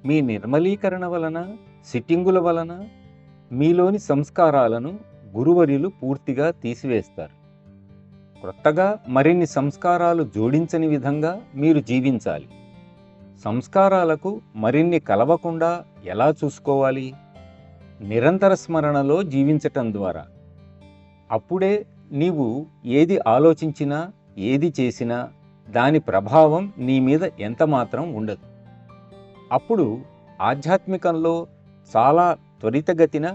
మీ నిర్మలీకరణ వలన, సిట్టింగుల వలన మీలోని సంస్కారాలను గురువర్యులు పూర్తిగా తీసివేస్తారు. క్రొత్తగా మరిన్ని సంస్కారాలు జోడించని విధంగా మీరు జీవించాలి. సంస్కారాలకు మరిన్ని కలవకుండా ఎలా చూసుకోవాలి? నిరంతర స్మరణలో జీవించటం ద్వారా. అప్పుడే నీవు ఏది ఆలోచించినా, ఏది చేసినా దాని ప్రభావం నీ మీద ఎంతమాత్రం ఉండదు. అప్పుడు ఆధ్యాత్మికంలో చాలా త్వరితగతిన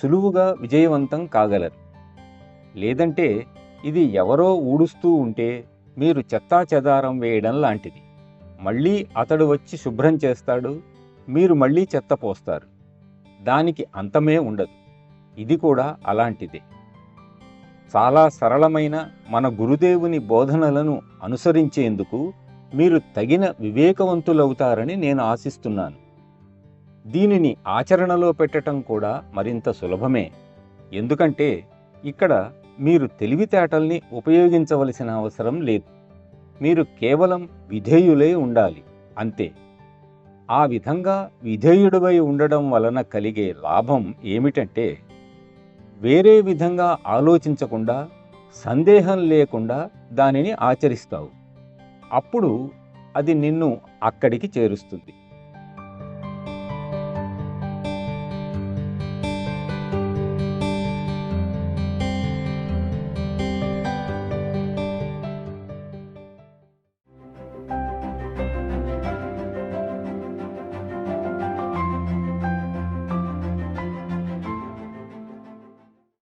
సులువుగా విజయవంతం కాగలరు. లేదంటే ఇది ఎవరో ఊడుస్తూ ఉంటే మీరు చెత్తాచెదారం వేయడం లాంటిది. మళ్ళీ అతడు వచ్చి శుభ్రం చేస్తాడు, మీరు మళ్ళీ చెత్త పోస్తారు. దానికి అంతమే ఉండదు. ఇది కూడా అలాంటిదే. చాలా సరళమైన మన గురుదేవుని బోధనలను అనుసరించేందుకు మీరు తగిన వివేకవంతులవుతారని నేను ఆశిస్తున్నాను. దీనిని ఆచరణలో పెట్టడం కూడా మరింత సులభమే. ఎందుకంటే ఇక్కడ మీరు తెలివితేటల్ని ఉపయోగించవలసిన అవసరం లేదు. మీరు కేవలం విధేయులై ఉండాలి, అంతే. ఆ విధంగా విధేయుడివై ఉండడం వలన కలిగే లాభం ఏమిటంటే, వేరే విధంగా ఆలోచించకుండా, సందేహం లేకుండా దానిని ఆచరిస్తావు. అప్పుడు అది నిన్ను అక్కడికి చేరుస్తుంది.